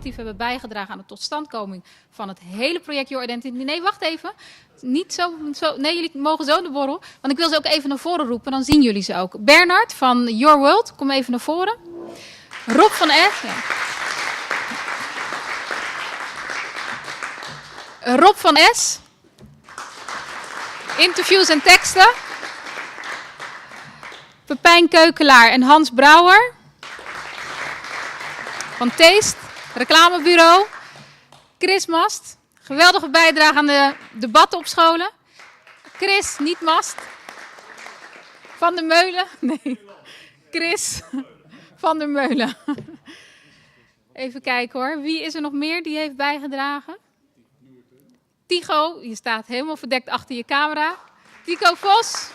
actief hebben bijgedragen aan de totstandkoming van het hele project Your Identity. Nee, wacht even. Niet zo. Nee, jullie mogen zo de borrel. Want ik wil ze ook even naar voren roepen, dan zien jullie ze ook. Bernard van Your World, kom even naar voren. Rob van S. Ja. Rob van S. Interviews en teksten. Pepijn Keukelaar en Hans Brouwer. Van Taste, reclamebureau. Chris Mast. Geweldige bijdrage aan de debatten op scholen. Chris, niet Mast. Van der Meulen. Nee, Chris van der Meulen. Even kijken hoor. Wie is er nog meer die heeft bijgedragen? Tycho, je staat helemaal verdekt achter je camera. Tycho Vos.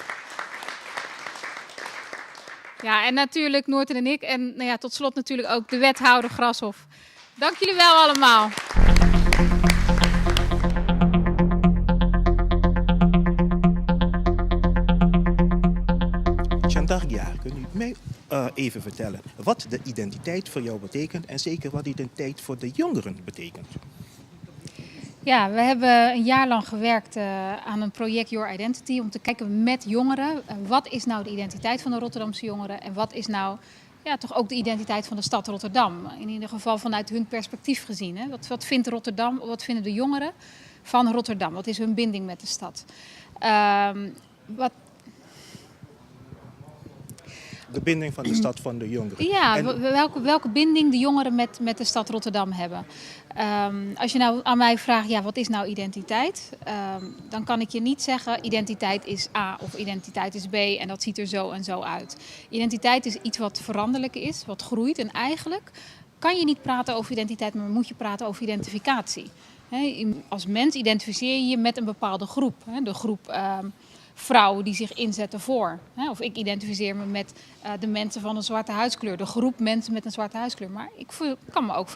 Ja, en natuurlijk Noorten en ik. En nou ja, tot slot natuurlijk ook de wethouder Grashoff. Dank jullie wel allemaal. Chantargia, kunt u mij even vertellen wat de identiteit voor jou betekent en zeker wat de identiteit voor de jongeren betekent? Ja, we hebben een jaar lang gewerkt aan een project Your Identity om te kijken met jongeren. Wat is nou de identiteit van de Rotterdamse jongeren en wat is nou toch ook de identiteit van de stad Rotterdam? In ieder geval vanuit hun perspectief gezien. Hè? Wat vindt Rotterdam, wat vinden de jongeren van Rotterdam? Wat is hun binding met de stad? De binding van de stad van de jongeren. Ja, welke binding de jongeren met de stad Rotterdam hebben. Als je nou aan mij vraagt, ja, wat is nou identiteit? Dan kan ik je niet zeggen, identiteit is A of identiteit is B en dat ziet er zo en zo uit. Identiteit is iets wat veranderlijk is, wat groeit. En eigenlijk kan je niet praten over identiteit, maar moet je praten over identificatie. Als mens identificeer je je met een bepaalde groep. De groep vrouwen die zich inzetten voor. Of ik identificeer me met de mensen van een zwarte huidskleur. De groep mensen met een zwarte huidskleur. Maar ik kan me ook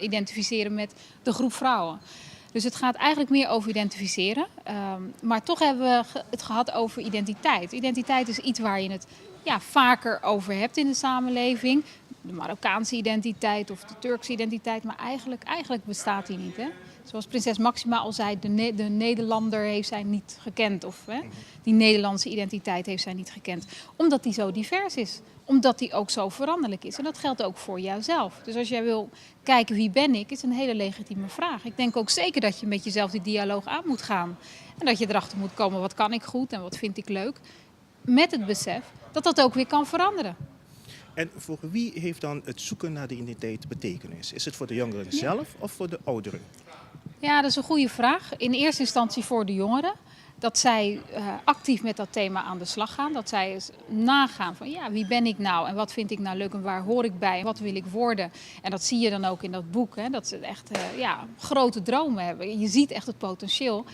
identificeren met de groep vrouwen. Dus het gaat eigenlijk meer over identificeren. Maar toch hebben we het gehad over identiteit. Identiteit is iets waar je het vaker over hebt in de samenleving. De Marokkaanse identiteit of de Turkse identiteit. Maar eigenlijk bestaat die niet, hè? Zoals prinses Maxima al zei, de Nederlander heeft zij niet gekend. Of die Nederlandse identiteit heeft zij niet gekend. Omdat die zo divers is. Omdat die ook zo veranderlijk is. En dat geldt ook voor jouzelf. Dus als jij wil kijken wie ben ik, is een hele legitieme vraag. Ik denk ook zeker dat je met jezelf die dialoog aan moet gaan. En dat je erachter moet komen, wat kan ik goed en wat vind ik leuk. Met het besef dat dat ook weer kan veranderen. En voor wie heeft dan het zoeken naar de identiteit betekenis? Is het voor de jongeren zelf of voor de ouderen? Ja, dat is een goede vraag. In eerste instantie voor de jongeren. Dat zij actief met dat thema aan de slag gaan. Dat zij eens nagaan van wie ben ik nou en wat vind ik nou leuk en waar hoor ik bij en wat wil ik worden. En dat zie je dan ook in dat boek. Hè, dat ze echt grote dromen hebben. Je ziet echt het potentieel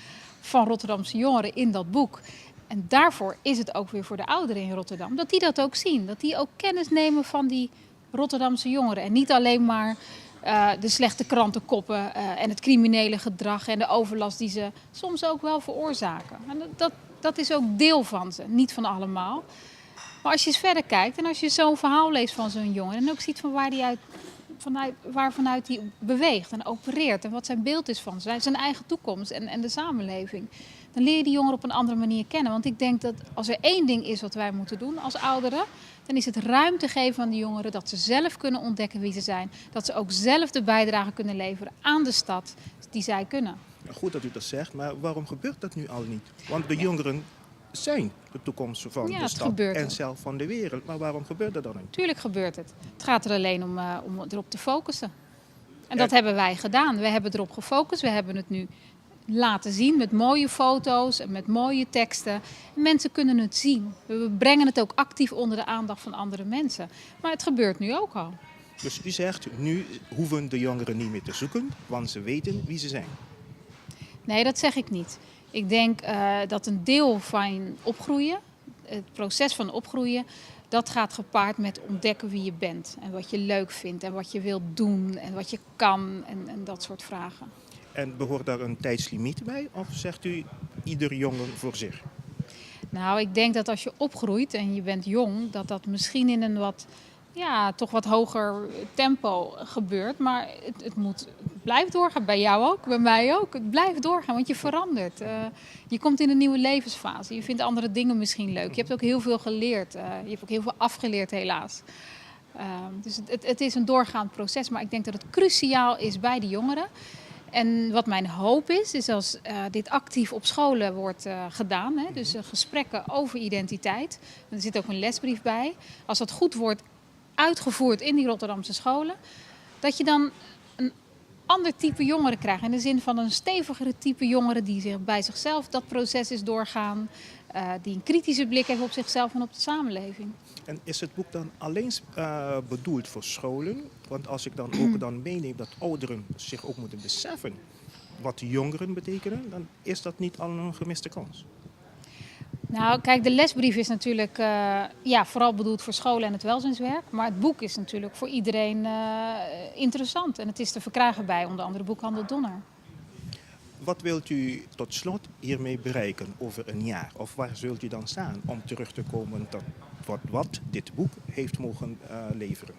van Rotterdamse jongeren in dat boek. En daarvoor is het ook weer voor de ouderen in Rotterdam. Dat die dat ook zien. Dat die ook kennis nemen van die Rotterdamse jongeren. En niet alleen maar de slechte krantenkoppen en het criminele gedrag en de overlast die ze soms ook wel veroorzaken. En dat is ook deel van ze, niet van allemaal. Maar als je eens verder kijkt en als je zo'n verhaal leest van zo'n jongen en ook ziet van waarvanuit hij beweegt en opereert en wat zijn beeld is van zijn eigen toekomst en de samenleving, dan leer je die jongeren op een andere manier kennen. Want ik denk dat als er één ding is wat wij moeten doen als ouderen, dan is het ruimte geven aan de jongeren dat ze zelf kunnen ontdekken wie ze zijn. Dat ze ook zelf de bijdrage kunnen leveren aan de stad die zij kunnen. Goed dat u dat zegt, maar waarom gebeurt dat nu al niet? Want de jongeren zijn de toekomst van de stad en zelf van de wereld. Maar waarom gebeurt dat dan niet? Tuurlijk gebeurt het. Het gaat er alleen om erop te focussen. En dat hebben wij gedaan. We hebben erop gefocust. We hebben het nu laten zien met mooie foto's en met mooie teksten. Mensen kunnen het zien. We brengen het ook actief onder de aandacht van andere mensen. Maar het gebeurt nu ook al. Dus u zegt, nu hoeven de jongeren niet meer te zoeken, want ze weten wie ze zijn. Nee, dat zeg ik niet. Ik denk dat een deel van opgroeien, het proces van opgroeien, dat gaat gepaard met ontdekken wie je bent. En wat je leuk vindt en wat je wilt doen en wat je kan en dat soort vragen. En behoort daar een tijdslimiet bij of zegt u ieder jongen voor zich? Nou, ik denk dat als je opgroeit en je bent jong, dat misschien in een wat toch wat hoger tempo gebeurt. Maar het blijft doorgaan. Bij jou ook, bij mij ook. Het blijft doorgaan, want je verandert. Je komt in een nieuwe levensfase. Je vindt andere dingen misschien leuk. Je hebt ook heel veel geleerd. Je hebt ook heel veel afgeleerd, helaas. Dus het is een doorgaand proces. Maar ik denk dat het cruciaal is bij de jongeren. En wat mijn hoop is als dit actief op scholen wordt gedaan. Hè, dus gesprekken over identiteit. Er zit ook een lesbrief bij. Als dat goed wordt uitgevoerd in die Rotterdamse scholen, dat je dan een ander type jongeren krijgt. In de zin van een stevigere type jongeren die zich bij zichzelf dat proces is doorgaan. Die een kritische blik heeft op zichzelf en op de samenleving. En is het boek dan alleen bedoeld voor scholen? Want als ik dan ook dan meeneem dat ouderen zich ook moeten beseffen wat jongeren betekenen, dan is dat niet al een gemiste kans. Nou, kijk, de lesbrief is natuurlijk vooral bedoeld voor scholen en het welzijnswerk. Maar het boek is natuurlijk voor iedereen interessant. En het is te verkrijgen bij onder andere boekhandel Donner. Wat wilt u tot slot hiermee bereiken over een jaar? Of waar zult u dan staan om terug te komen tot wat dit boek heeft mogen leveren?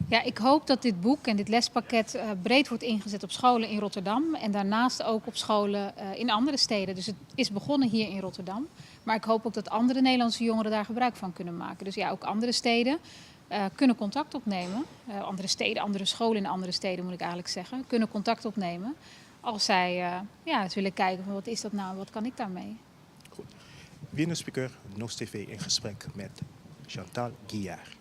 Ja, ik hoop dat dit boek en dit lespakket breed wordt ingezet op scholen in Rotterdam. En daarnaast ook op scholen in andere steden. Dus het is begonnen hier in Rotterdam. Maar ik hoop ook dat andere Nederlandse jongeren daar gebruik van kunnen maken. Dus ja, ook andere steden kunnen contact opnemen. Andere steden, andere scholen in andere steden moet ik eigenlijk zeggen. Kunnen contact opnemen. Als zij eens willen kijken van wat is dat nou en wat kan ik daarmee. Goed. Winner Speaker, NOS TV in gesprek met Chantal Guillard.